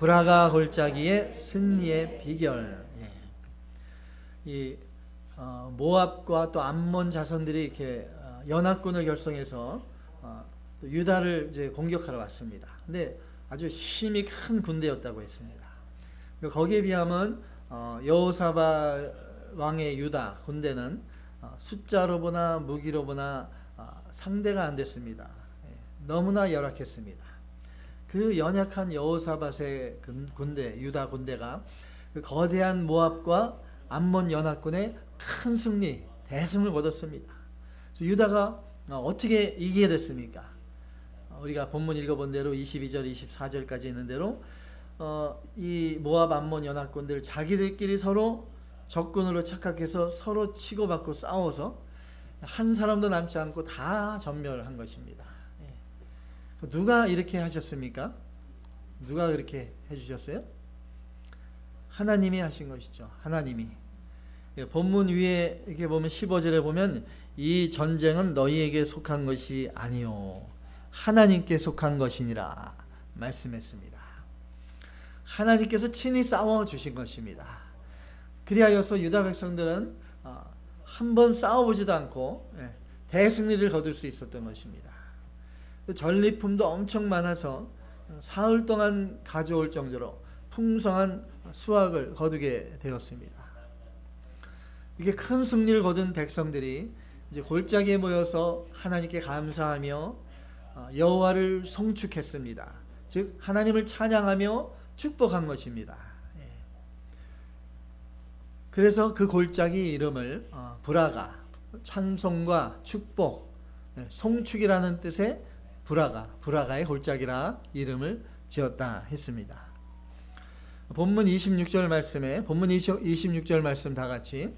브라가 골짜기의 승리의 비결. 이 모압과 또 암몬 자손들이 이렇게 연합군을 결성해서 또 유다를 이제 공격하러 왔습니다. 근데 아주 힘이 큰 군대였다고 했습니다. 거기에 비하면 여호사밧 왕의 유다 군대는 숫자로 보나 무기로 보나 상대가 안 됐습니다. 너무나 열악했습니다. 그 연약한 여호사밧의 군대, 유다 군대가 그 거대한 모압과 암몬 연합군의 큰 승리, 대승을 거뒀습니다. 그래서 유다가 어떻게 이기게 됐습니까? 우리가 본문 읽어본 대로 22절, 24절까지 있는 대로 이 모압 암몬 연합군들 자기들끼리 서로 적군으로 착각해서 서로 치고받고 싸워서 한 사람도 남지 않고 다 전멸한 것입니다. 누가 이렇게 하셨습니까? 누가 그렇게 해주셨어요? 하나님이 하신 것이죠. 하나님이. 본문 위에 이렇게 보면 15절에 보면 이 전쟁은 너희에게 속한 것이 아니요 하나님께 속한 것이니라 말씀했습니다. 하나님께서 친히 싸워주신 것입니다. 그리하여서 유다 백성들은 한 번 싸워보지도 않고 대승리를 거둘 수 있었던 것입니다. 전리품도 엄청 많아서 사흘 동안 가져올 정도로 풍성한 수확을 거두게 되었습니다. 이게 큰 승리를 거둔 백성들이 이제 골짜기에 모여서 하나님께 감사하며 여호와를 송축했습니다. 즉 하나님을 찬양하며 축복한 것입니다. 그래서 그 골짜기 이름을 브라가, 찬송과 축복, 송축이라는 뜻의 브라가의 골짜기라 이름을 지었다 했습니다. 본문 26절 말씀에 본문 26절 말씀 다 같이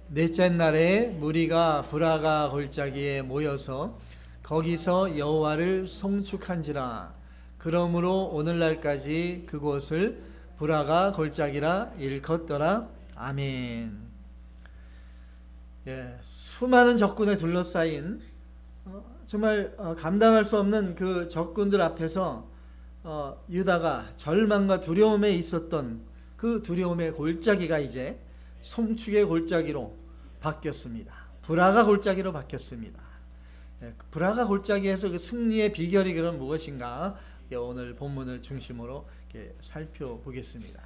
넷째 날에 무리가 브라가 골짜기에 모여서 거기서 여호와를 송축한지라 그러므로 오늘날까지 그곳을 브라가 골짜기라 일컫더라. 아멘. 수많은 적군에 둘러싸인 정말 감당할 수 없는 그 적군들 앞에서 유다가 절망과 두려움에 있었던 그 두려움의 골짜기가 이제 송축의 골짜기로 바뀌었습니다. 브라가 골짜기로 바뀌었습니다. 브라가 골짜기에서 그 승리의 비결이 그럼 무엇인가 오늘 본문을 중심으로 살펴보겠습니다.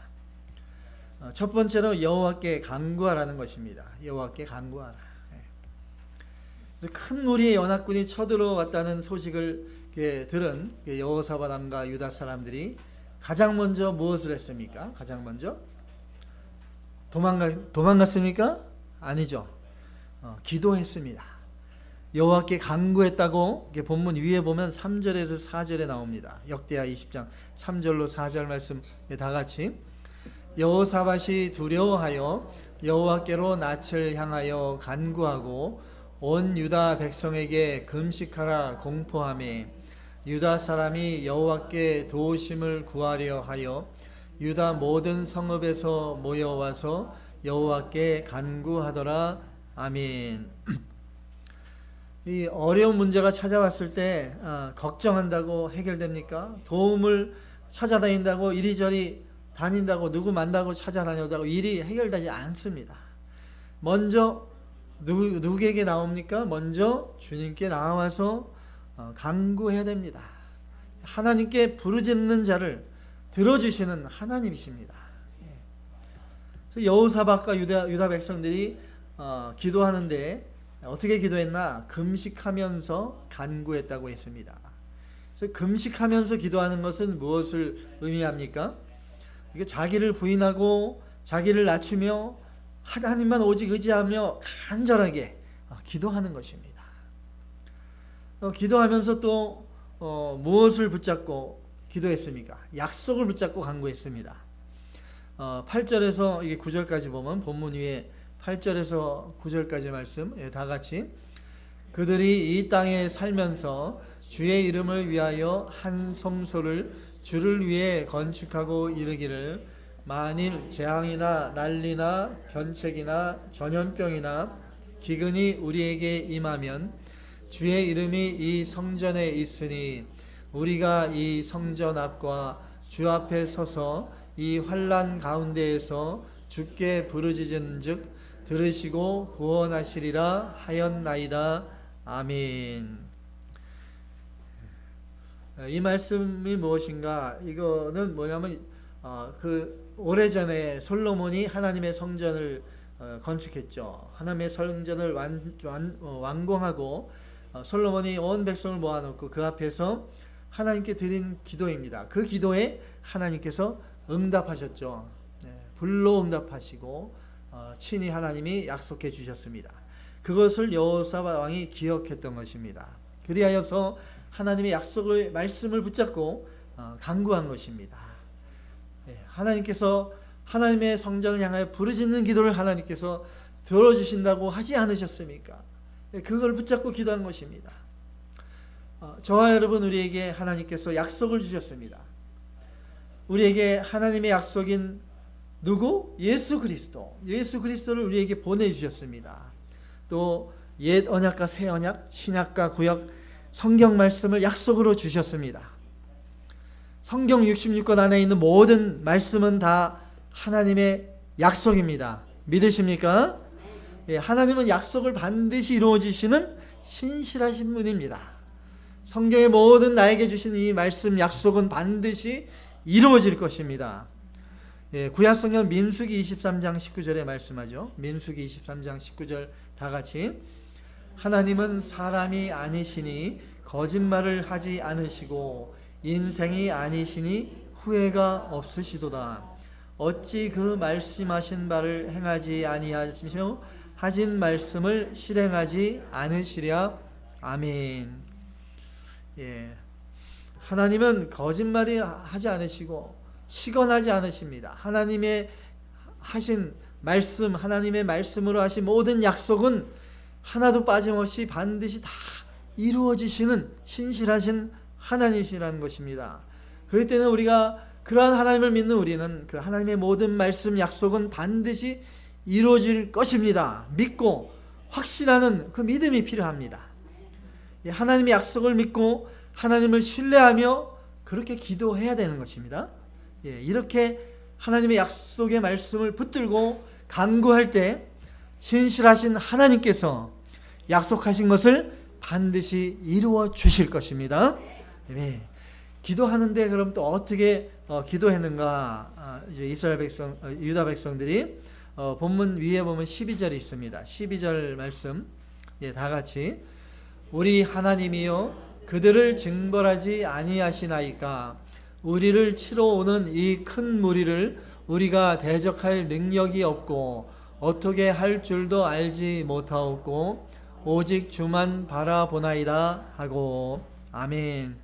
첫 번째로 여호와께 간구하라는 것입니다. 여호와께 간구하라. 큰 무리의 연합군이 쳐들어왔다는 소식을 들은 여호사밧 왕과 유다 사람들이 가장 먼저 무엇을 했습니까? 가장 먼저 도망갔습니까? 아니죠. 기도했습니다. 여호와께 간구했다고 본문 위에 보면 3절에서 4절에 나옵니다. 역대하 20장 3절로 4절 말씀 다 같이 여호사밧이 두려워하여 여호와께로 낯을 향하여 간구하고 온 유다 백성에게 금식하라 공포하며 유다 사람이 여호와께 도우심을 구하려 하여 유다 모든 성읍에서 모여와서 여호와께 간구하더라. 아멘. 이 어려운 문제가 찾아왔을 때 걱정한다고 해결됩니까? 도움을 찾아다닌다고 이리저리 다닌다고 누구 만나고 찾아다닌다고 일이 해결되지 않습니다. 먼저 누구에게 나옵니까? 먼저 주님께 나와서 간구해야 됩니다. 하나님께 부르짖는 자를 들어주시는 하나님이십니다. 그래서 여호사밧과 유다 백성들이 기도하는데 어떻게 기도했나? 금식하면서 간구했다고 했습니다. 그래서 금식하면서 기도하는 것은 무엇을 의미합니까? 이게 자기를 부인하고 자기를 낮추며 하나님만 오직 의지하며 간절하게 기도하는 것입니다. 기도하면서 또 무엇을 붙잡고 기도했습니까? 약속을 붙잡고 간구했습니다. 8절에서 이게 9절까지 보면 본문 위에 8절에서 9절까지 말씀 다 같이 그들이 이 땅에 살면서 주의 이름을 위하여 한 성소를 주를 위해 건축하고 이르기를 만일 재앙이나 난리나 견책이나 전염병이나 기근이 우리에게 임하면 주의 이름이 이 성전에 있으니 우리가 이 성전 앞과 주 앞에 서서 이 환난 가운데에서 주께 부르짖은즉 들으시고 구원하시리라 하였나이다. 아멘. 이 말씀이 무엇인가? 이거는 뭐냐면 그 오래전에 솔로몬이 하나님의 성전을 건축했죠. 하나님의 성전을 완공하고 솔로몬이 온 백성을 모아놓고 그 앞에서 하나님께 드린 기도입니다. 그 기도에 하나님께서 응답하셨죠. 불로 응답하시고 친히 하나님이 약속해 주셨습니다. 그것을 여호사밧 왕이 기억했던 것입니다. 그리하여서 하나님의 약속의 말씀을 붙잡고 간구한 것입니다. 하나님께서 하나님의 성전을 향하여 부르짖는 기도를 하나님께서 들어주신다고 하지 않으셨습니까? 그걸 붙잡고 기도한 것입니다. 저와 여러분, 우리에게 하나님께서 약속을 주셨습니다. 우리에게 하나님의 약속인 누구? 예수 그리스도. 예수 그리스도를 우리에게 보내주셨습니다. 또 옛 언약과 새 언약, 신약과 구약, 성경 말씀을 약속으로 주셨습니다. 성경 66권 안에 있는 모든 말씀은 다 하나님의 약속입니다. 믿으십니까? 하나님은 약속을 반드시 이루어주시는 신실하신 분입니다. 성경의 모든 나에게 주신 이 말씀 약속은 반드시 이루어질 것입니다. 구약성경 민수기 23장 19절에 말씀하죠. 민수기 23장 19절 다 같이. 하나님은 사람이 아니시니 거짓말을 하지 않으시고 인생이 아니시니 후회가 없으시도다. 어찌 그 말씀하신 바를 행하지 아니하시며 하신 말씀을 실행하지 않으시랴. 아멘. 하나님은 거짓말이 하지 않으시고 시건하지 않으십니다. 하나님의 하신 말씀, 하나님의 말씀으로 하신 모든 약속은 하나도 빠짐없이 반드시 다 이루어지시는 신실하신 하나님이시라는 것입니다. 그럴 때는 우리가 그러한 하나님을 믿는 우리는 그 하나님의 모든 말씀 약속은 반드시 이루어질 것입니다. 믿고 확신하는 그 믿음이 필요합니다. 하나님의 약속을 믿고 하나님을 신뢰하며 그렇게 기도해야 되는 것입니다. 이렇게 하나님의 약속의 말씀을 붙들고 간구할 때 신실하신 하나님께서 약속하신 것을 반드시 이루어 주실 것입니다. 기도하는데 그럼 또 어떻게 기도했는가? 이제 이스라엘 백성, 유다 백성들이 본문 위에 보면 12절이 있습니다. 12절 말씀, 다 같이. 우리 하나님이여 그들을 징벌하지 아니하시나이까? 우리를 치러 오는 이 큰 무리를 우리가 대적할 능력이 없고 어떻게 할 줄도 알지 못하옵고 오직 주만 바라보나이다 하고. 아멘.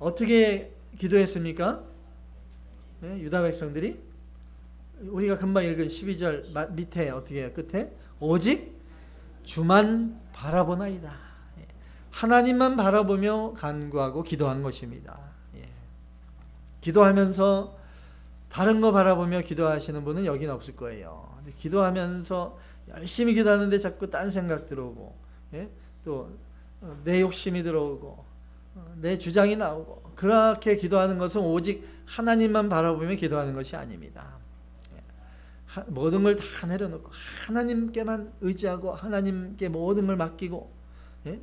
어떻게 기도했습니까? 유다 백성들이 우리가 금방 읽은 12절 밑에 어떻게 해요? 끝에 오직 주만 바라보나이다. 하나님만 바라보며 간구하고 기도한 것입니다. 기도하면서 다른 거 바라보며 기도하시는 분은 여기는 없을 거예요. 기도하면서 열심히 기도하는데 자꾸 딴 생각 들어오고, 또 내 욕심이 들어오고, 내 주장이 나오고, 그렇게 기도하는 것은 오직 하나님만 바라보며 기도하는 것이 아닙니다. 모든 걸 다 내려놓고 하나님께만 의지하고 하나님께 모든 걸 맡기고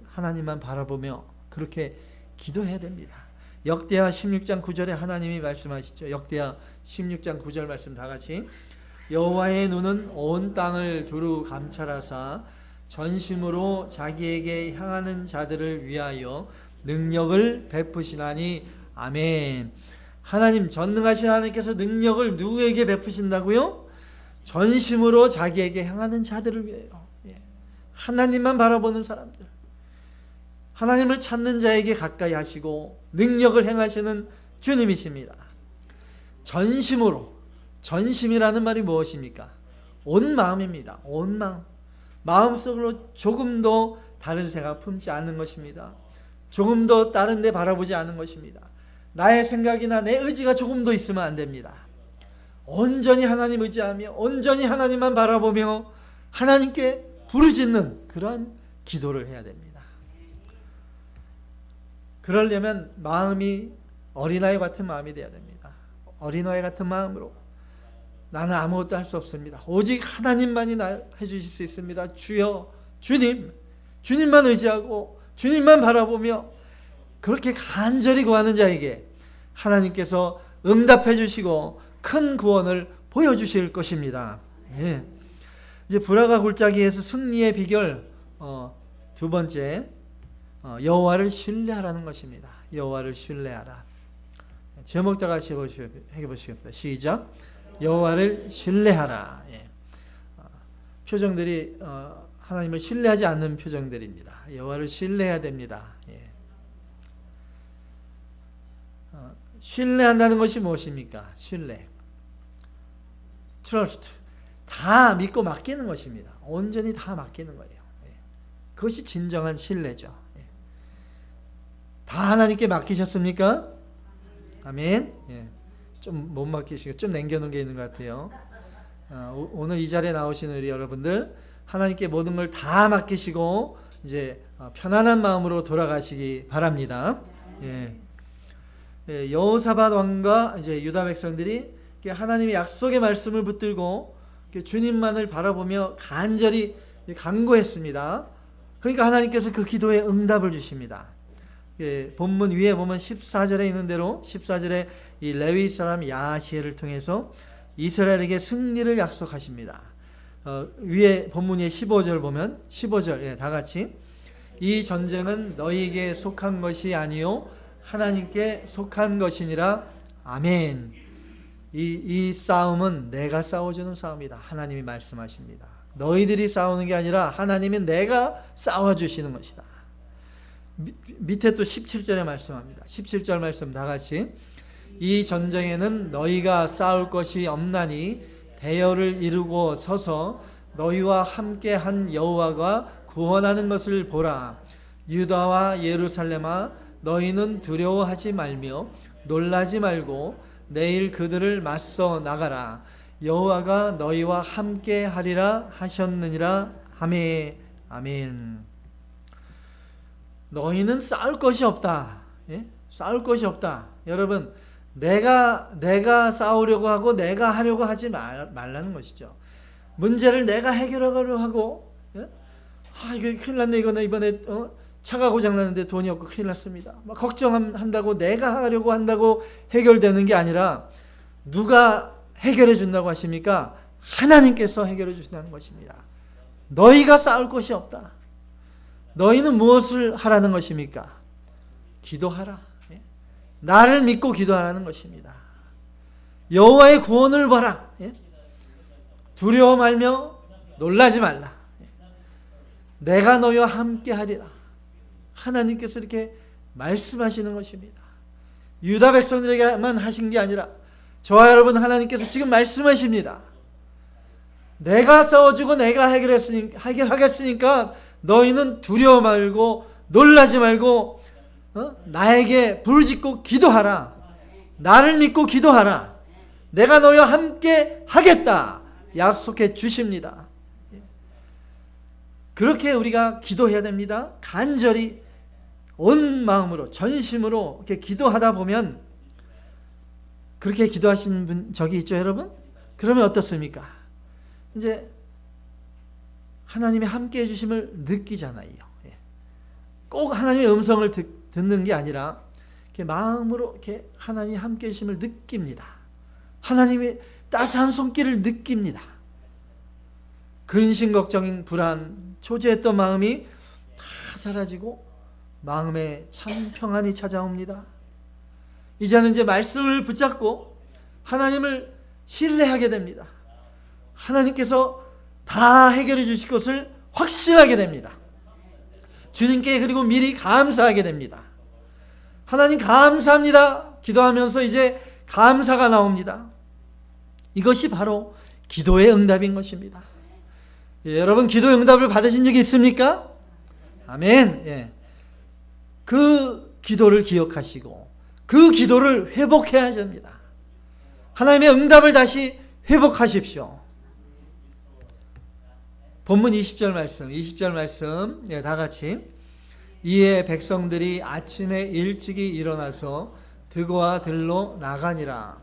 하나님만 바라보며 그렇게 기도해야 됩니다. 역대하 16장 9절에 하나님이 말씀하시죠. 역대하 16장 9절 말씀 다 같이. 여호와의 눈은 온 땅을 두루 감찰하사 전심으로 자기에게 향하는 자들을 위하여 능력을 베푸시나니. 아멘. 하나님, 전능하신 하나님께서 능력을 누구에게 베푸신다고요? 전심으로 자기에게 향하는 자들을 위하여. 하나님만 바라보는 사람들, 하나님을 찾는 자에게 가까이 하시고 능력을 행하시는 주님이십니다. 전심으로. 전심이라는 말이 무엇입니까? 온 마음입니다. 온 마음. 마음속으로 조금도 다른 생각 품지 않는 것입니다. 조금도 다른 데 바라보지 않는 것입니다. 나의 생각이나 내 의지가 조금도 있으면 안 됩니다. 온전히 하나님 의지하며 온전히 하나님만 바라보며 하나님께 부르짖는 그러한 기도를 해야 됩니다. 그러려면 마음이 어린아이 같은 마음이 되어야 됩니다. 어린아이 같은 마음으로 나는 아무것도 할 수 없습니다. 오직 하나님만이 나 해주실 수 있습니다. 주여, 주님, 주님만 의지하고 주님만 바라보며 그렇게 간절히 구하는 자에게 하나님께서 응답해 주시고 큰 구원을 보여주실 것입니다. 예. 이제 불화가 골짜기에서 승리의 비결 두 번째, 여호와를 신뢰하라는 것입니다. 여호와를 신뢰하라. 제목 다 같이 해보시겠습니다. 시작. 여호와를 신뢰하라. 예. 표정들이 하나님을 신뢰하지 않는 표정들입니다. 여호와를 신뢰해야 됩니다. 예. 신뢰한다는 것이 무엇입니까? 신뢰. 트러스트. 다 믿고 맡기는 것입니다. 온전히 다 맡기는 거예요. 예. 그것이 진정한 신뢰죠. 예. 다 하나님께 맡기셨습니까? 아멘. 예. 좀 못 맡기시고 좀 남겨놓은 게 있는 것 같아요. 오늘 이 자리에 나오신 우리 여러분들 하나님께 모든 걸 다 맡기시고 이제 편안한 마음으로 돌아가시기 바랍니다. 예. 예, 여호사밧 왕과 이제 유다 백성들이 하나님의 약속의 말씀을 붙들고 주님만을 바라보며 간절히 간구했습니다. 그러니까 하나님께서 그 기도에 응답을 주십니다. 예, 본문 위에 보면 14절에 있는 대로 14절에 이 레위 사람 야시엘을 통해서 이스라엘에게 승리를 약속하십니다. 위에 본문 위에 15절 보면 15절 예, 다 같이 이 전쟁은 너희에게 속한 것이 아니요 하나님께 속한 것이니라. 아멘. 이 싸움은 내가 싸워주는 싸움이다. 하나님이 말씀하십니다. 너희들이 싸우는 게 아니라 하나님은 내가 싸워주시는 것이다. 밑에 또 17절에 말씀합니다. 17절 말씀 다 같이 이 전쟁에는 너희가 싸울 것이 없나니 대열을 이루고 서서 너희와 함께한 여호와가 구원하는 것을 보라. 유다와 예루살렘아 너희는 두려워하지 말며 놀라지 말고 내일 그들을 맞서 나가라. 여호와가 너희와 함께하리라 하셨느니라. 아멘. 너희는 싸울 것이 없다. 예? 싸울 것이 없다. 여러분, 내가 싸우려고 하고 내가 하려고 하지 말라는 것이죠. 문제를 내가 해결하려고 하고, 예? 이거 큰일 났네. 이거는 이번에 차가 고장났는데 돈이 없고 큰일 났습니다. 막 걱정한다고 내가 하려고 한다고 해결되는 게 아니라 누가 해결해 준다고 하십니까? 하나님께서 해결해 주신다는 것입니다. 너희가 싸울 것이 없다. 너희는 무엇을 하라는 것입니까? 기도하라. 예? 나를 믿고 기도하라는 것입니다. 여호와의 구원을 봐라. 예? 두려워 말며 놀라지 말라. 예? 내가 너희와 함께 하리라. 하나님께서 이렇게 말씀하시는 것입니다. 유다 백성들에게만 하신 게 아니라 저와 여러분 하나님께서 지금 말씀하십니다. 내가 싸워주고 내가 해결하겠으니까 너희는 두려워 말고 놀라지 말고 나에게 부르짖고 기도하라. 나를 믿고 기도하라. 내가 너희와 함께 하겠다. 약속해 주십니다. 그렇게 우리가 기도해야 됩니다. 간절히 온 마음으로 전심으로 이렇게 기도하다 보면 그렇게 기도하신 적이 있죠, 여러분? 그러면 어떻습니까? 이제 하나님의 함께 해주심을 느끼잖아요. 꼭 하나님의 음성을 듣는 게 아니라 이렇게 마음으로 이렇게 하나님의 함께 해주심을 느낍니다. 하나님의 따스한 손길을 느낍니다. 근심, 걱정, 불안, 초조했던 마음이 다 사라지고 마음에 참 평안이 찾아옵니다. 이제는 이제 말씀을 붙잡고 하나님을 신뢰하게 됩니다. 하나님께서 다 해결해 주실 것을 확신하게 됩니다. 주님께 그리고 미리 감사하게 됩니다. 하나님 감사합니다. 기도하면서 이제 감사가 나옵니다. 이것이 바로 기도의 응답인 것입니다. 예, 여러분 기도의 응답을 받으신 적이 있습니까? 아멘. 예. 그 기도를 기억하시고 그 기도를 회복해야 합니다. 하나님의 응답을 다시 회복하십시오. 본문 20절 말씀 예, 다 같이 이에 백성들이 아침에 일찍이 일어나서 드고와 들로 나가니라.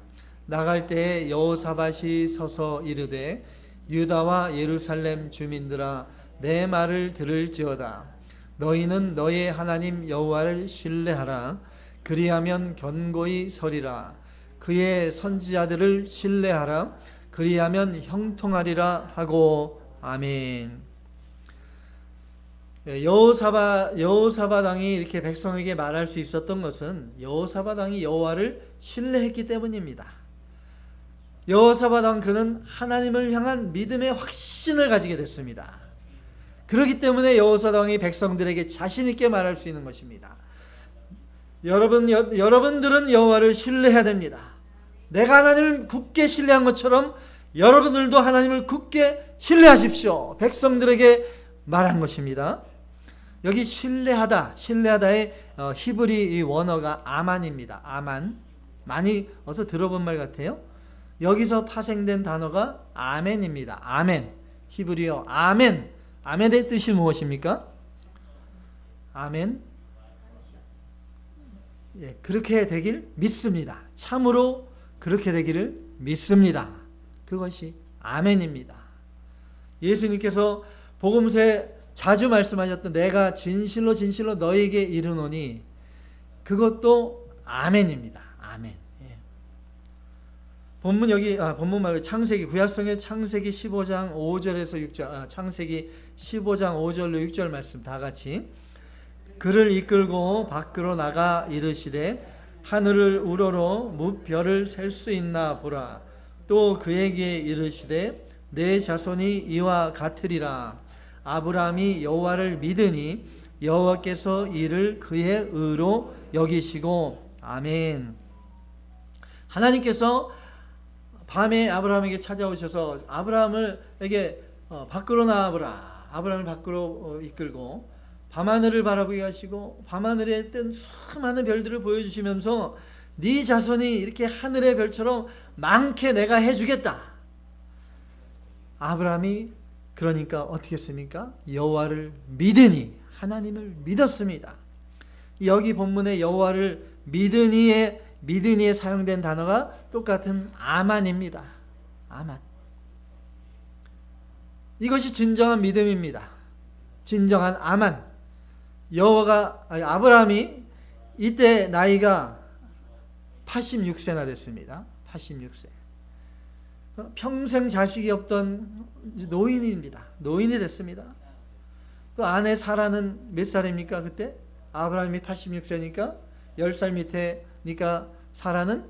나갈 때에 여호사밧이 서서 이르되 유다와 예루살렘 주민들아 내 말을 들을지어다. 너희는 너의 하나님 여호와를 신뢰하라. 그리하면 견고히 서리라. 그의 선지자들을 신뢰하라. 그리하면 형통하리라 하고. 아멘. 여호사밧 왕이 이렇게 백성에게 말할 수 있었던 것은 여호사밧 왕이 여호와를 신뢰했기 때문입니다. 여호사밧 왕 그는 하나님을 향한 믿음의 확신을 가지게 됐습니다. 그렇기 때문에 여호사밧 왕이 백성들에게 자신 있게 말할 수 있는 것입니다. 여러분들은 여호와를 신뢰해야 됩니다. 내가 하나님을 굳게 신뢰한 것처럼 여러분들도 하나님을 굳게 신뢰하십시오. 백성들에게 말한 것입니다. 여기 신뢰하다의 히브리 원어가 아만입니다. 아만. 많이 어서 들어본 말 같아요. 여기서 파생된 단어가 아멘입니다. 아멘. 히브리어 아멘. 아멘의 뜻이 무엇입니까? 아멘. 예, 그렇게 되길 믿습니다. 참으로 그렇게 되기를 믿습니다. 그것이 아멘입니다. 예수님께서 복음서에 자주 말씀하셨던 내가 진실로 진실로 너에게 이르노니 그것도 아멘입니다. 아멘. 예. 본문 말고 창세기 구약성의 창세기 15장 5절에서 6절 창세기 15장 5절로 6절 말씀 다 같이 그를 이끌고 밖으로 나가 이르시되 하늘을 우러러 무별을 셀 수 있나 보라. 또 그에게 이르시되 내 자손이 이와 같으리라. 아브라함이 여호와를 믿으니 여호와께서 이를 그의 의로 여기시고. 아멘. 하나님께서 밤에 아브라함에게 찾아오셔서 아브라함에게 밖으로 나와보라. 아브라함을 밖으로 이끌고 밤하늘을 바라보게 하시고 밤하늘에 뜬 수많은 별들을 보여주시면서 네 자손이 이렇게 하늘의 별처럼 많게 내가 해주겠다. 아브라함이 그러니까 어떻게 했습니까? 여호와를 믿으니 하나님을 믿었습니다. 여기 본문에 여호와를 믿으니에 사용된 단어가 똑같은 아만입니다. 아만. 이것이 진정한 믿음입니다. 진정한 아만. 아브라함이 이때 나이가 86세나 됐습니다. 86세. 평생 자식이 없던 노인입니다. 노인이 됐습니다. 또 아내 사라는 몇 살입니까? 그때? 아브라함이 86세니까 10살 밑에니까 사라는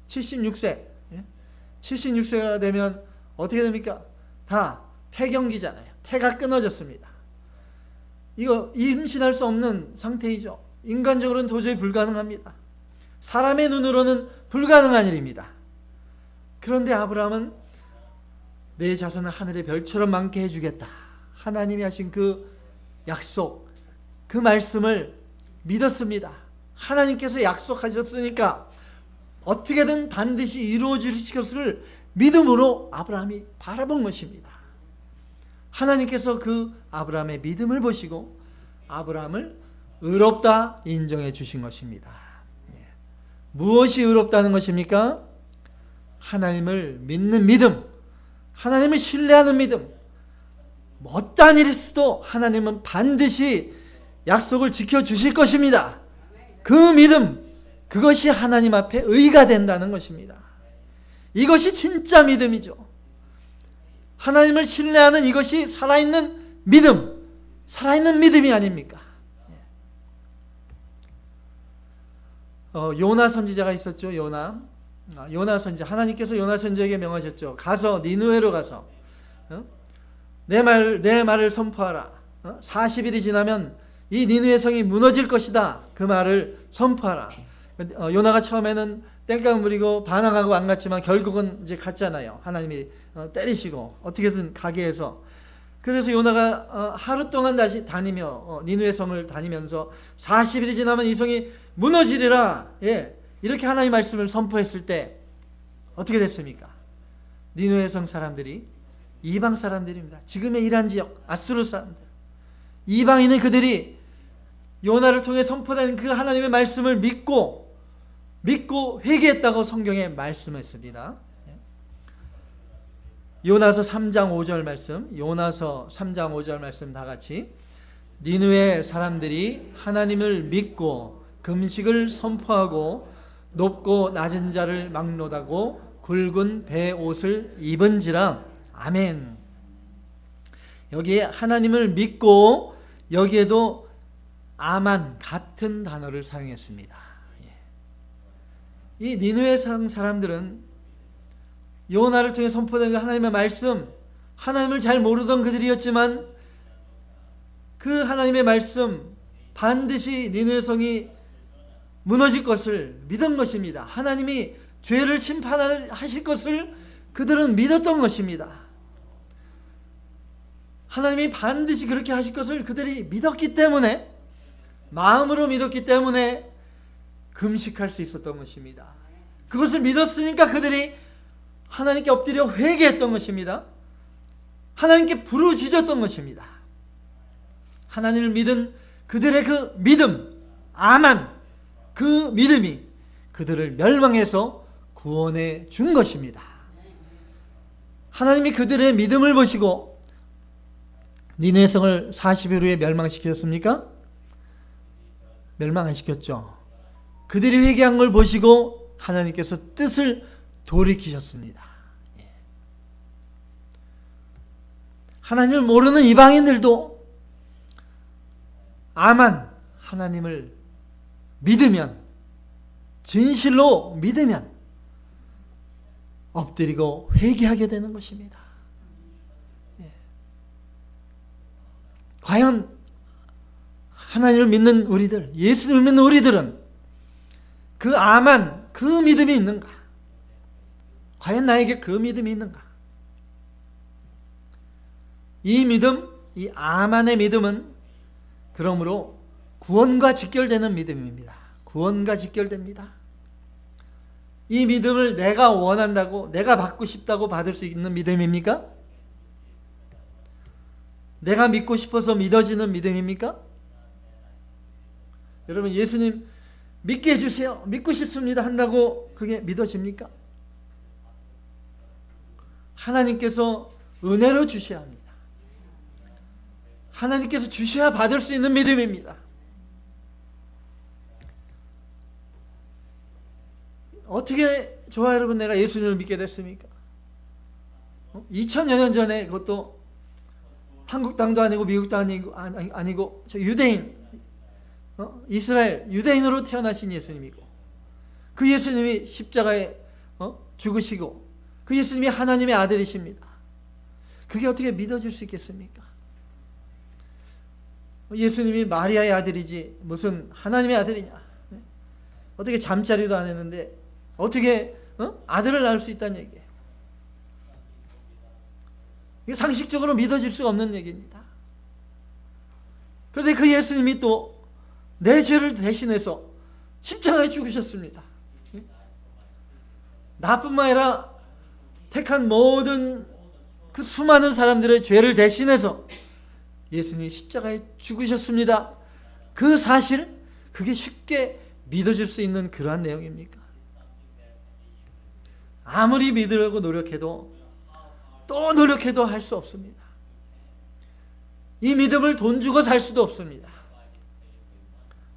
76세. 76세가 되면 어떻게 됩니까? 다 폐경기잖아요. 태가 끊어졌습니다. 이거 임신할 수 없는 상태이죠. 인간적으로는 도저히 불가능합니다. 사람의 눈으로는 불가능한 일입니다. 그런데 아브라함은 내 자손은 하늘의 별처럼 많게 해주겠다. 하나님이 하신 그 약속, 그 말씀을 믿었습니다. 하나님께서 약속하셨으니까 어떻게든 반드시 이루어 주실 것을 믿음으로 아브라함이 바라본 것입니다. 하나님께서 그 아브라함의 믿음을 보시고 아브라함을 의롭다 인정해 주신 것입니다. 무엇이 의롭다는 것입니까? 하나님을 믿는 믿음, 하나님을 신뢰하는 믿음. 어떠한 일이 있어도 하나님은 반드시 약속을 지켜주실 것입니다. 그 믿음, 그것이 하나님 앞에 의가 된다는 것입니다. 이것이 진짜 믿음이죠. 하나님을 신뢰하는 이것이 살아있는 믿음, 살아있는 믿음이 아닙니까? 요나 선지자가 있었죠. 요나 선지자. 하나님께서 요나 선지자에게 명하셨죠. 가서 니느웨로 가서 내 말을 선포하라. 40일이 지나면 이 니느웨 성이 무너질 것이다. 그 말을 선포하라. 요나가 처음에는 땡깡 부리고 반항하고 안 갔지만 결국은 이제 갔잖아요. 하나님이 때리시고 어떻게든 가게 해서. 그래서 요나가 하루 동안 다시 다니며 니느웨 성을 다니면서 40일이 지나면 이 성이 무너지리라. 예, 이렇게 하나님의 말씀을 선포했을 때 어떻게 됐습니까? 니느웨 성 사람들이 이방 사람들입니다. 지금의 이란 지역 아수르 사람들. 이방인은 그들이 요나를 통해 선포된 그 하나님의 말씀을 믿고 믿고 회개했다고 성경에 말씀했습니다. 요나서 3장 5절 말씀, 요나서 3장 5절 말씀 다 같이. 니느웨 사람들이 하나님을 믿고 금식을 선포하고 높고 낮은 자를 막론하고 굵은 배 옷을 입은지라. 아멘. 여기에 하나님을 믿고, 여기에도 아만 같은 단어를 사용했습니다. 이 니느웨 사람들은 요나를 통해 선포된 하나님의 말씀, 하나님을 잘 모르던 그들이었지만 그 하나님의 말씀, 반드시 니느웨 성이 무너질 것을 믿은 것입니다. 하나님이 죄를 심판하실 것을 그들은 믿었던 것입니다. 하나님이 반드시 그렇게 하실 것을 그들이 믿었기 때문에, 마음으로 믿었기 때문에 금식할 수 있었던 것입니다. 그것을 믿었으니까 그들이 하나님께 엎드려 회개했던 것입니다. 하나님께 부르짖었던 것입니다. 하나님을 믿은 그들의 그 믿음, 아만, 그 믿음이 그들을 멸망해서 구원해 준 것입니다. 하나님이 그들의 믿음을 보시고 니느웨 성을 40일 후에 멸망시켰습니까? 멸망 안 시켰죠. 그들이 회개한 걸 보시고 하나님께서 뜻을 돌이키셨습니다. 하나님을 모르는 이방인들도 아만 하나님을 믿으면, 진실로 믿으면 엎드리고 회개하게 되는 것입니다. 과연 하나님을 믿는 우리들, 예수님을 믿는 우리들은 그 아만, 그 믿음이 있는가? 과연 나에게 그 믿음이 있는가? 이 믿음, 이 아만의 믿음은 그러므로 구원과 직결되는 믿음입니다. 구원과 직결됩니다. 이 믿음을 내가 원한다고, 내가 받고 싶다고 받을 수 있는 믿음입니까? 내가 믿고 싶어서 믿어지는 믿음입니까? 여러분, 예수님 믿게 해주세요, 믿고 싶습니다 한다고 그게 믿어집니까? 하나님께서 은혜로 주셔야 합니다. 하나님께서 주셔야 받을 수 있는 믿음입니다. 어떻게 저와 여러분 내가 예수님을 믿게 됐습니까? 2000여 년 전에, 그것도 한국 땅도 아니고 미국 땅도 아니고 저 유대인, 이스라엘 유대인으로 태어나신 예수님이고, 그 예수님이 십자가에 죽으시고, 그 예수님이 하나님의 아들이십니다. 그게 어떻게 믿어질 수 있겠습니까? 예수님이 마리아의 아들이지 무슨 하나님의 아들이냐? 어떻게 잠자리도 안 했는데 어떻게 아들을 낳을 수 있다는 얘기예요. 이게 상식적으로 믿어질 수가 없는 얘기입니다. 그런데 그 예수님이 또 내 죄를 대신해서 십자가에 죽으셨습니다. 나뿐만 아니라 택한 모든 그 수많은 사람들의 죄를 대신해서 예수님이 십자가에 죽으셨습니다. 그 사실, 그게 쉽게 믿어질 수 있는 그러한 내용입니까? 아무리 믿으려고 노력해도, 또 노력해도 할 수 없습니다. 이 믿음을 돈 주고 살 수도 없습니다.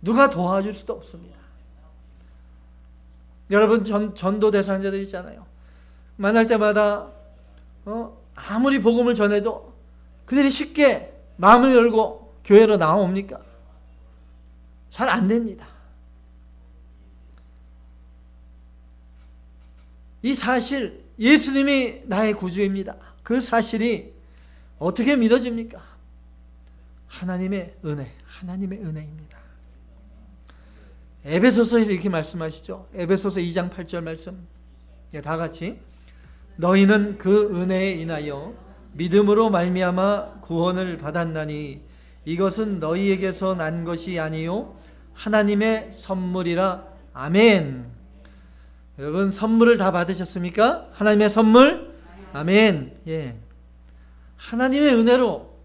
누가 도와줄 수도 없습니다. 여러분, 전도 대상자들 있잖아요. 만날 때마다 아무리 복음을 전해도 그들이 쉽게 마음을 열고 교회로 나옵니까? 잘 안 됩니다. 이 사실, 예수님이 나의 구주입니다. 그 사실이 어떻게 믿어집니까? 하나님의 은혜, 하나님의 은혜입니다. 에베소서에서 이렇게 말씀하시죠. 에베소서 2장 8절 말씀, 다 같이. 너희는 그 은혜에 인하여 믿음으로 말미암아 구원을 받았나니 이것은 너희에게서 난 것이 아니요 하나님의 선물이라. 아멘. 여러분, 선물을 다 받으셨습니까? 하나님의 선물? 아멘. 예. 하나님의 은혜로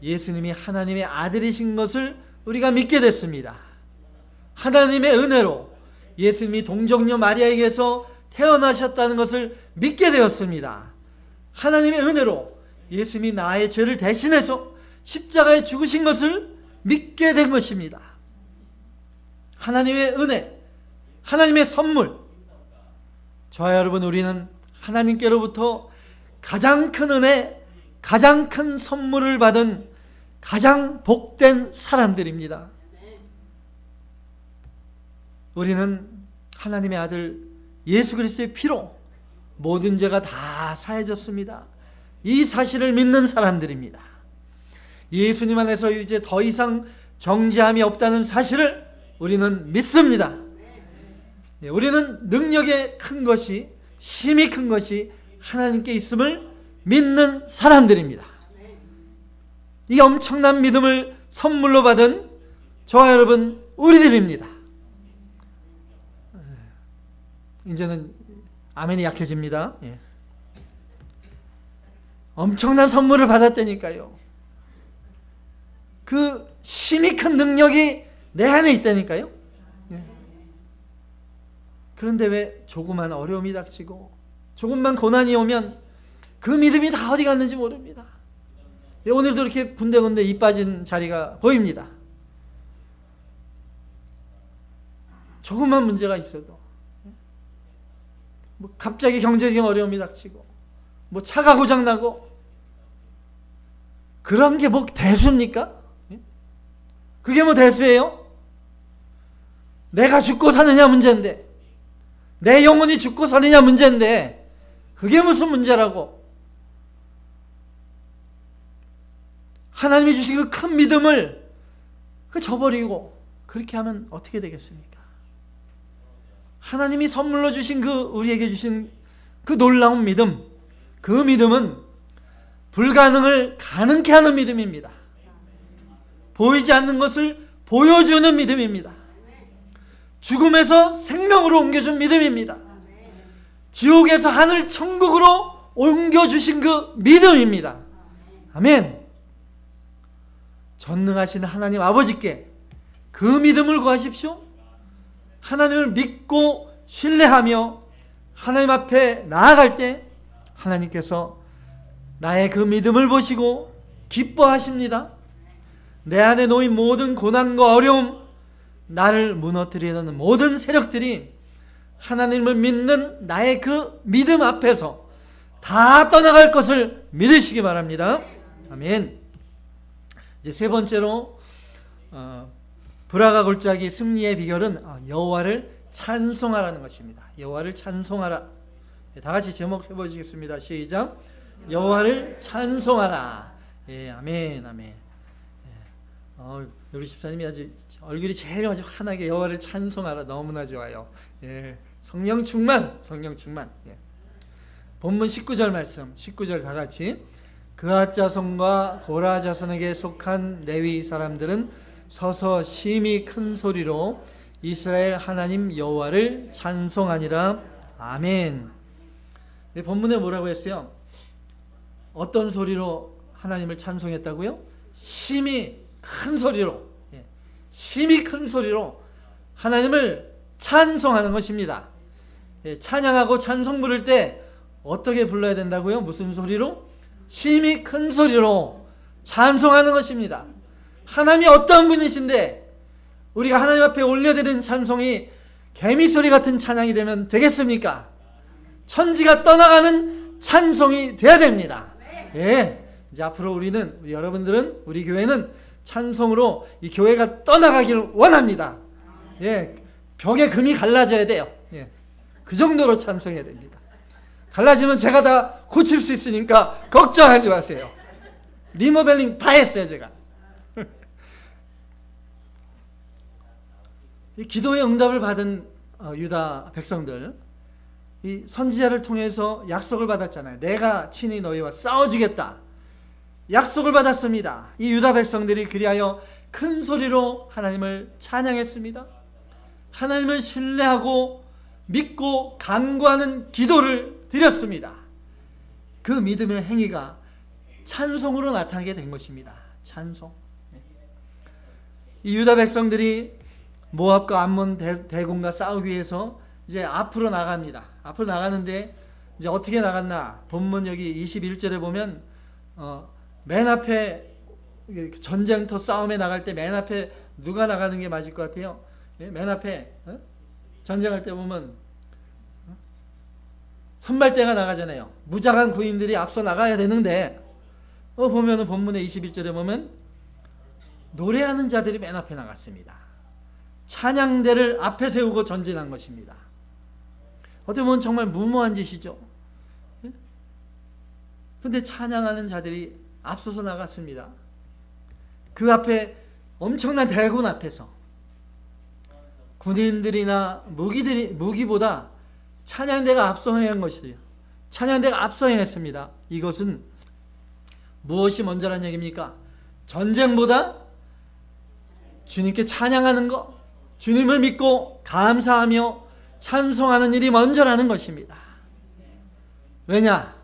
예수님이 하나님의 아들이신 것을 우리가 믿게 됐습니다. 하나님의 은혜로 예수님이 동정녀 마리아에게서 태어나셨다는 것을 믿게 되었습니다. 하나님의 은혜로 예수님이 나의 죄를 대신해서 십자가에 죽으신 것을 믿게 된 것입니다. 하나님의 은혜, 하나님의 선물. 저와 여러분, 우리는 하나님께로부터 가장 큰 은혜, 가장 큰 선물을 받은 가장 복된 사람들입니다. 우리는 하나님의 아들 예수 그리스도의 피로 모든 죄가 다 사해졌습니다. 이 사실을 믿는 사람들입니다. 예수님 안에서 이제 더 이상 정죄함이 없다는 사실을 우리는 믿습니다. 우리는 능력의 큰 것이, 힘이 큰 것이 하나님께 있음을 믿는 사람들입니다. 이 엄청난 믿음을 선물로 받은 저와 여러분 우리들입니다. 이제는 아멘이 약해집니다. 엄청난 선물을 받았다니까요. 그 힘이 큰 능력이 내 안에 있다니까요. 그런데 왜 조그만 어려움이 닥치고 조금만 고난이 오면 그 믿음이 다 어디 갔는지 모릅니다. 오늘도 이렇게 군데군데 이 빠진 자리가 보입니다. 조금만 문제가 있어도 뭐 갑자기 경제적인 어려움이 닥치고 뭐 차가 고장나고 그런 게 뭐 대수입니까? 그게 뭐 대수예요? 내가 죽고 사느냐 문제인데, 내 영혼이 죽고 사느냐 문제인데 그게 무슨 문제라고. 하나님이 주신 그 큰 믿음을 저버리고 그렇게 하면 어떻게 되겠습니까? 하나님이 선물로 주신 우리에게 주신 그 놀라운 믿음, 그 믿음은 불가능을 가능케 하는 믿음입니다. 보이지 않는 것을 보여주는 믿음입니다. 죽음에서 생명으로 옮겨준 믿음입니다. 지옥에서 하늘 천국으로 옮겨주신 그 믿음입니다. 아멘. 전능하신 하나님 아버지께 그 믿음을 구하십시오. 하나님을 믿고 신뢰하며 하나님 앞에 나아갈 때 하나님께서 나의 그 믿음을 보시고 기뻐하십니다. 내 안에 놓인 모든 고난과 어려움, 나를 무너뜨리려는 모든 세력들이 하나님을 믿는 나의 그 믿음 앞에서 다 떠나갈 것을 믿으시기 바랍니다. 아멘. 이제 세 번째로 브라가 골짜기 승리의 비결은 여호와를 찬송하라는 것입니다. 여호와를 찬송하라. 다 같이 제목 해보시겠습니다. 시작. 여호와를 찬송하라. 예, 아멘, 아멘. 우리 집사님이 아주 얼굴이 제일 아주 환하게 여호와를 찬송하라. 너무나 좋아요. 예, 성령 충만, 성령 충만. 예. 본문 19절 말씀, 19절 다 같이. 그앗 자손과 고라 자손에게 속한 레위 사람들은 서서 심히 큰 소리로 이스라엘 하나님 여호와를 찬송하니라. 아멘. 본문에 뭐라고 했어요? 어떤 소리로 하나님을 찬송했다고요? 심히 큰 소리로, 심히 큰 소리로 하나님을 찬송하는 것입니다. 찬양하고 찬송 부를 때 어떻게 불러야 된다고요? 무슨 소리로? 심히 큰 소리로 찬송하는 것입니다. 하나님이 어떤 분이신데 우리가 하나님 앞에 올려드리는 찬송이 개미소리 같은 찬양이 되면 되겠습니까? 천지가 떠나가는 찬송이 돼야 됩니다. 예, 이제 앞으로 우리 여러분들은, 우리 교회는 찬송으로 이 교회가 떠나가길 원합니다. 예, 벽에 금이 갈라져야 돼요. 예, 그 정도로 찬송해야 됩니다. 갈라지면 제가 다 고칠 수 있으니까 걱정하지 마세요. 리모델링 다 했어요, 제가. 이 기도의 응답을 받은 유다 백성들, 이 선지자를 통해서 약속을 받았잖아요. 내가 친히 너희와 싸워주겠다. 약속을 받았습니다. 이 유다 백성들이 그리하여 큰 소리로 하나님을 찬양했습니다. 하나님을 신뢰하고 믿고 간구하는 기도를 드렸습니다. 그 믿음의 행위가 찬송으로 나타나게 된 것입니다. 찬송. 이 유다 백성들이 모압과 암몬 대군과 싸우기 위해서 이제 앞으로 나갑니다. 앞으로 나가는데 이제 어떻게 나갔나? 본문 여기 21절에 보면 맨 앞에 전쟁터 싸움에 나갈 때 맨 앞에 누가 나가는 게 맞을 것 같아요? 맨 앞에 전쟁할 때 보면 선발대가 나가잖아요. 무장한 군인들이 앞서 나가야 되는데 보면은 본문의 21절에 보면 노래하는 자들이 맨 앞에 나갔습니다. 찬양대를 앞에 세우고 전진한 것입니다. 어떻게 보면 정말 무모한 짓이죠. 그런데 찬양하는 자들이 앞서서 나갔습니다. 그 앞에 엄청난 대군 앞에서 군인들이나 무기보다 찬양대가 앞서 행한 것이에요. 찬양대가 앞서 행했습니다. 이것은 무엇이 먼저란 얘기입니까? 전쟁보다 주님께 찬양하는 것, 주님을 믿고 감사하며 찬송하는 일이 먼저라는 것입니다. 왜냐?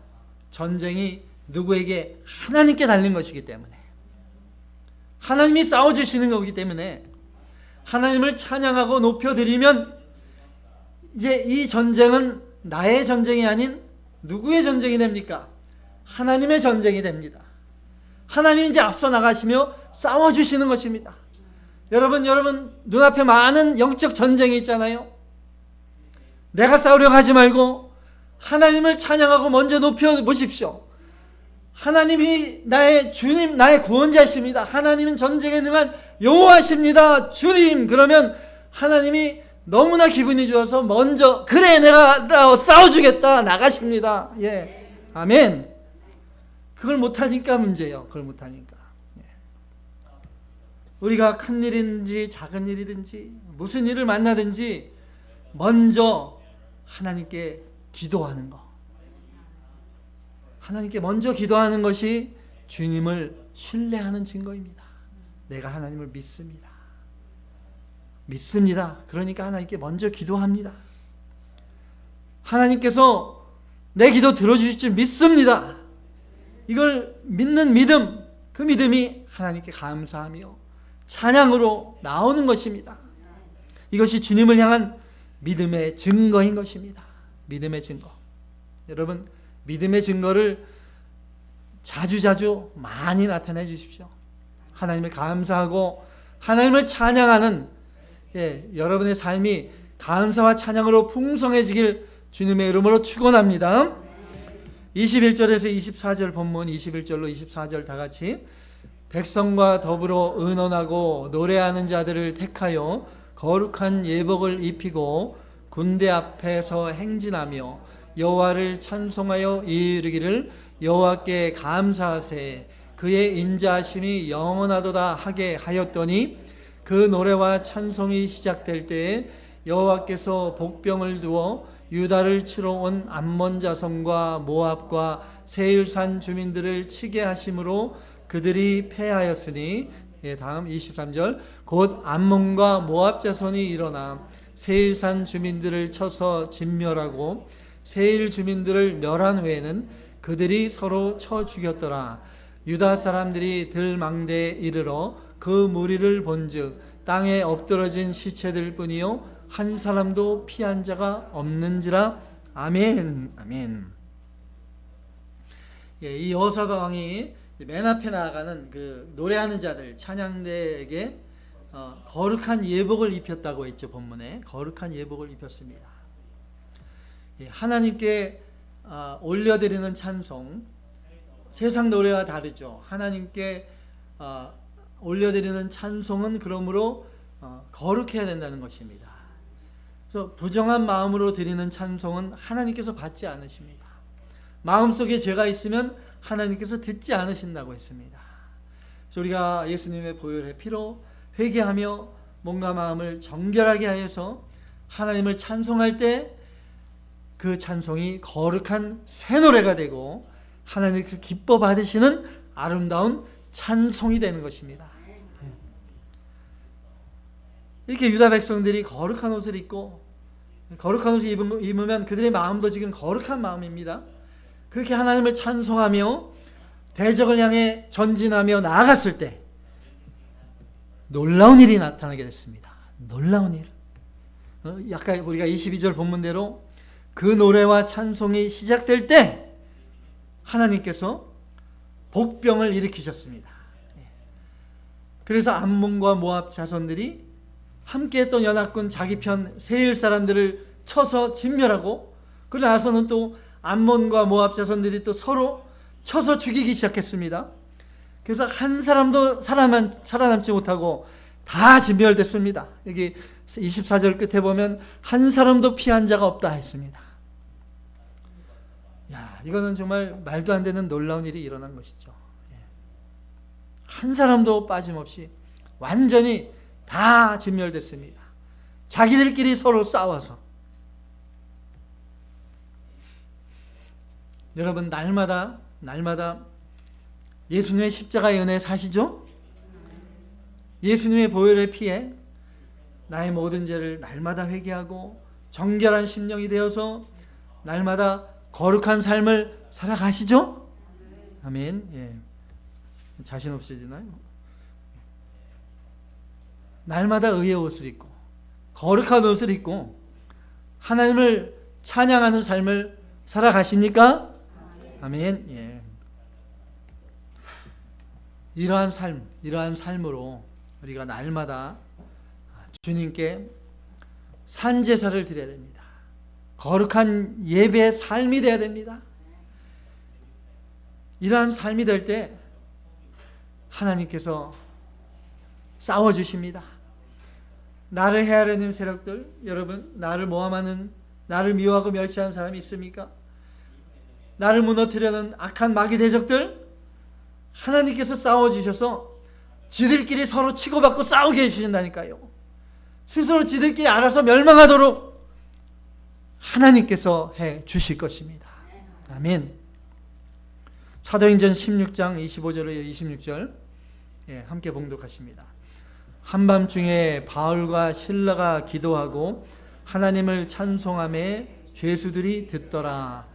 전쟁이 누구에게? 하나님께 달린 것이기 때문에, 하나님이 싸워주시는 거기 때문에 하나님을 찬양하고 높여드리면 이제 이 전쟁은 나의 전쟁이 아닌 누구의 전쟁이 됩니까? 하나님의 전쟁이 됩니다. 하나님이 이제 앞서 나가시며 싸워주시는 것입니다. 여러분 눈앞에 많은 영적 전쟁이 있잖아요. 내가 싸우려고 하지 말고 하나님을 찬양하고 먼저 높여보십시오. 하나님이 나의 주님, 나의 구원자십니다. 하나님은 전쟁에 능한 여호와십니다. 주님, 그러면 하나님이 너무나 기분이 좋아서 먼저 그래 내가 싸워주겠다 나가십니다. 예, 아멘. 그걸 못하니까 문제예요. 그걸 못하니까. 예. 우리가 큰 일인지 작은 일이든지 무슨 일을 만나든지 먼저 하나님께 기도하는 거, 하나님께 먼저 기도하는 것이 주님을 신뢰하는 증거입니다. 내가 하나님을 믿습니다. 그러니까 하나님께 먼저 기도합니다. 하나님께서 내 기도 들어주실 줄 믿습니다. 이걸 믿는 믿음, 그 믿음이 하나님께 감사하며 찬양으로 나오는 것입니다. 이것이 주님을 향한 믿음의 증거인 것입니다. 믿음의 증거. 여러분, 믿음의 증거를 자주자주 많이 나타내 주십시오. 하나님을 감사하고 하나님을 찬양하는 여러분의 삶이 감사와 찬양으로 풍성해지길 주님의 이름으로 축원합니다. 21절에서 24절 본문 21절로 24절 다 같이 백성과 더불어 의논하고 노래하는 자들을 택하여 거룩한 예복을 입히고 군대 앞에서 행진하며 여호와를 찬송하여 이르기를 여호와께 감사하세 그의 인자하심이 영원하도다 하게 하였더니 그 노래와 찬송이 시작될 때에 여호와께서 복병을 두어 유다를 치러 온 암몬 자손과 모압과 세일산 주민들을 치게 하심으로 그들이 패하였으니 다음 23절 곧 암몬과 모압 자손이 일어나 세일산 주민들을 쳐서 진멸하고 세일 주민들을 멸한 후에는 그들이 서로 쳐 죽였더라. 유다 사람들이 들망대에 이르러 그 무리를 본즉 땅에 엎드러진 시체들 뿐이요 한 사람도 피한 자가 없는지라. 아멘. 아멘. 이 여호사밧 왕이 맨 앞에 나아가는 그 노래하는 자들 찬양대에게 거룩한 예복을 입혔다고 했죠. 본문에 거룩한 예복을 입혔습니다. 하나님께 올려드리는 찬송, 세상 노래와 다르죠. 하나님께 올려드리는 찬송은 그러므로 거룩해야 된다는 것입니다. 그래서 부정한 마음으로 드리는 찬송은 하나님께서 받지 않으십니다. 마음속에 죄가 있으면 하나님께서 듣지 않으신다고 했습니다. 그래서 우리가 예수님의 보혈의 피로 회개하며 몸과 마음을 정결하게 하여서 하나님을 찬송할 때 그 찬송이 거룩한 새 노래가 되고 하나님께서 기뻐 받으시는 아름다운 찬송이 되는 것입니다. 이렇게 유다 백성들이 거룩한 옷을 입고 거룩한 옷을 입으면 그들의 마음도 지금 거룩한 마음입니다. 그렇게 하나님을 찬송하며 대적을 향해 전진하며 나아갔을 때 놀라운 일이 나타나게 됐습니다. 놀라운 일. 아까 우리가 22절 본문대로 그 노래와 찬송이 시작될 때 하나님께서 복병을 일으키셨습니다. 그래서 암몬과 모압 자손들이 함께했던 연합군 자기 편 세일 사람들을 쳐서 진멸하고, 그러고 나서는 또 암몬과 모압 자손들이 또 서로 쳐서 죽이기 시작했습니다. 그래서 한 사람도 살아남지 못하고 다 진멸됐습니다. 여기 24절 끝에 보면 한 사람도 피한 자가 없다 했습니다. 야, 이거는 정말 말도 안 되는 놀라운 일이 일어난 것이죠. 한 사람도 빠짐없이 완전히 다 진멸됐습니다. 자기들끼리 서로 싸워서. 여러분, 날마다 예수님의 십자가의 은혜 사시죠? 예수님의 보혈의 피에 나의 모든 죄를 날마다 회개하고 정결한 심령이 되어서 날마다 거룩한 삶을 살아가시죠? 아멘. 예. 자신 없어지나요? 날마다 의의 옷을 입고 거룩한 옷을 입고 하나님을 찬양하는 삶을 살아가십니까? 아멘. 예. 이러한 삶으로 우리가 날마다 주님께 산제사를 드려야 됩니다. 거룩한 예배의 삶이 되어야 됩니다. 이러한 삶이 될 때 하나님께서 싸워주십니다. 나를 헤아리는 세력들, 여러분, 나를 모함하는, 나를 미워하고 멸시하는 사람이 있습니까? 나를 무너뜨리려는 악한 마귀 대적들, 하나님께서 싸워주셔서 지들끼리 서로 치고받고 싸우게 해주신다니까요. 스스로 지들끼리 알아서 멸망하도록 하나님께서 해 주실 것입니다. 아멘. 사도행전 16장 25절에 26절 함께 봉독하십니다. 한밤중에 바울과 실라가 기도하고 하나님을 찬송하매 죄수들이 듣더라.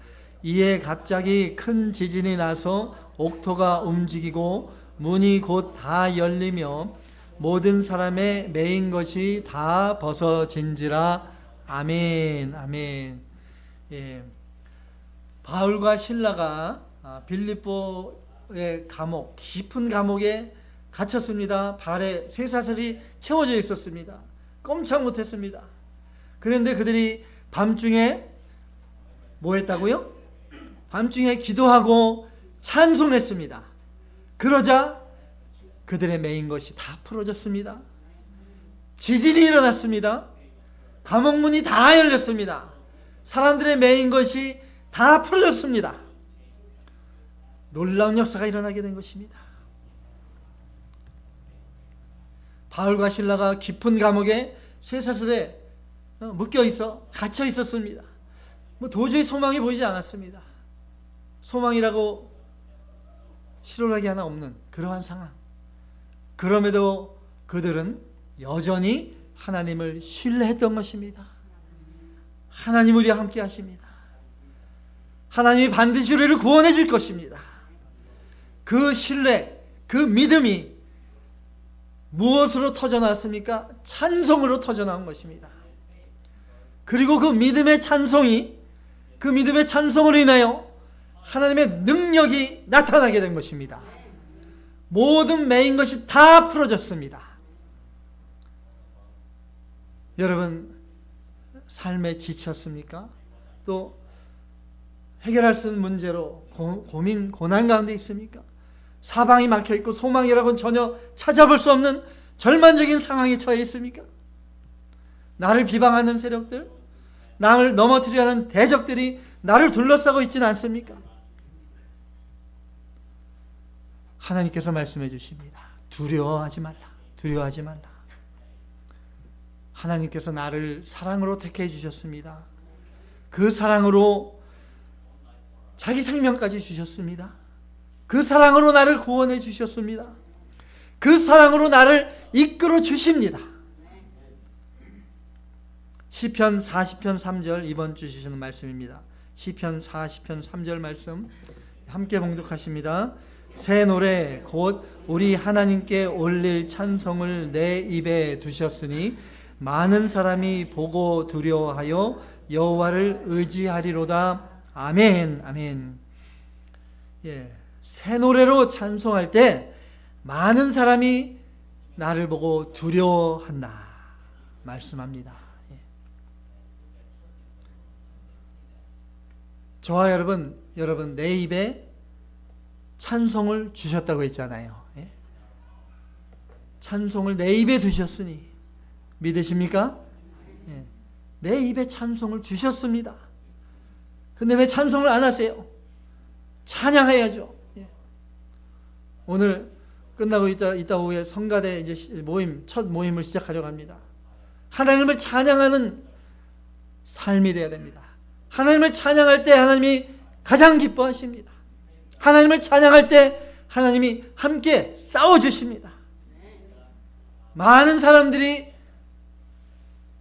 이에 갑자기 큰 지진이 나서 옥토가 움직이고 문이 곧 다 열리며 모든 사람의 매인 것이 다 벗어진지라. 아멘. 아멘. 예. 바울과 실라가 빌립보의 감옥, 깊은 감옥에 갇혔습니다. 발에 쇠사슬이 채워져 있었습니다. 꼼짝 못했습니다. 그런데 그들이 밤중에 뭐 했다고요? 밤중에 기도하고 찬송했습니다. 그러자 그들의 매인 것이 다 풀어졌습니다. 지진이 일어났습니다. 감옥문이 다 열렸습니다. 사람들의 매인 것이 다 풀어졌습니다. 놀라운 역사가 일어나게 된 것입니다. 바울과 실라가 깊은 감옥에 쇠사슬에 묶여있어 갇혀 있었습니다. 도저히 소망이 보이지 않았습니다. 소망이라고 실오라기 하나 없는 그러한 상황. 그럼에도 그들은 여전히 하나님을 신뢰했던 것입니다. 하나님 우리와 함께 하십니다. 하나님이 반드시 우리를 구원해 줄 것입니다. 그 신뢰, 그 믿음이 무엇으로 터져나왔습니까? 찬송으로 터져나온 것입니다. 그리고 그 믿음의 찬송으로 인하여 하나님의 능력이 나타나게 된 것입니다. 모든 매인 것이 다 풀어졌습니다. 여러분, 삶에 지쳤습니까? 또 해결할 수 있는 문제로 고민, 고난 가운데 있습니까? 사방이 막혀있고 소망이라고는 전혀 찾아볼 수 없는 절망적인 상황에 처해 있습니까? 나를 비방하는 세력들, 나를 넘어뜨리려는 대적들이 나를 둘러싸고 있지는 않습니까? 하나님께서 말씀해 주십니다. 두려워하지 말라. 두려워하지 말라. 하나님께서 나를 사랑으로 택해 주셨습니다. 그 사랑으로 자기 생명까지 주셨습니다. 그 사랑으로 나를 구원해 주셨습니다. 그 사랑으로 나를 이끌어 주십니다. 시편 40편 3절 이번 주 주시는 말씀입니다. 시편 40편 3절 말씀 함께 봉독하십니다. 새 노래 곧 우리 하나님께 올릴 찬송을 내 입에 두셨으니 많은 사람이 보고 두려워하여 여호와를 의지하리로다. 아멘. 아멘. 예, 새 노래로 찬송할 때 많은 사람이 나를 보고 두려워한다 말씀합니다. 예. 저와 여러분 내 입에 찬송을 주셨다고 했잖아요. 예? 찬송을 내 입에 두셨으니 믿으십니까? 예. 내 입에 찬송을 주셨습니다. 근데 왜 찬송을 안 하세요? 찬양해야죠. 예. 오늘 끝나고 이따 오후에 성가대 이제 첫 모임을 시작하려고 합니다. 하나님을 찬양하는 삶이 되어야 됩니다. 하나님을 찬양할 때 하나님이 가장 기뻐하십니다. 하나님을 찬양할 때 하나님이 함께 싸워주십니다. 많은 사람들이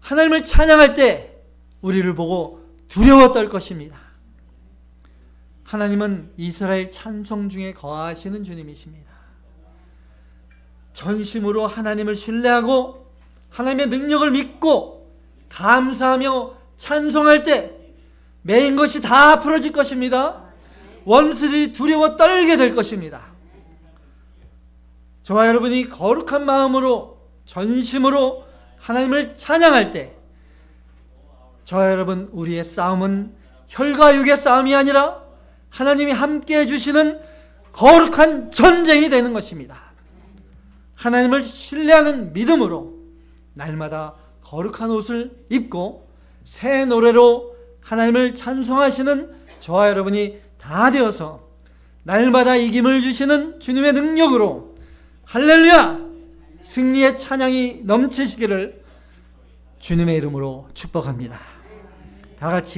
하나님을 찬양할 때 우리를 보고 두려워 떨 것입니다. 하나님은 이스라엘 찬송 중에 거하시는 주님이십니다. 전심으로 하나님을 신뢰하고 하나님의 능력을 믿고 감사하며 찬송할 때 매인 것이 다 풀어질 것입니다. 원수들이 두려워 떨게 될 것입니다. 저와 여러분이 거룩한 마음으로 전심으로 하나님을 찬양할 때 저와 여러분 우리의 싸움은 혈과 육의 싸움이 아니라 하나님이 함께 해주시는 거룩한 전쟁이 되는 것입니다. 하나님을 신뢰하는 믿음으로 날마다 거룩한 옷을 입고 새 노래로 하나님을 찬송하시는 저와 여러분이 다 되어서 날마다 이김을 주시는 주님의 능력으로 할렐루야 승리의 찬양이 넘치시기를 주님의 이름으로 축복합니다. 다 같이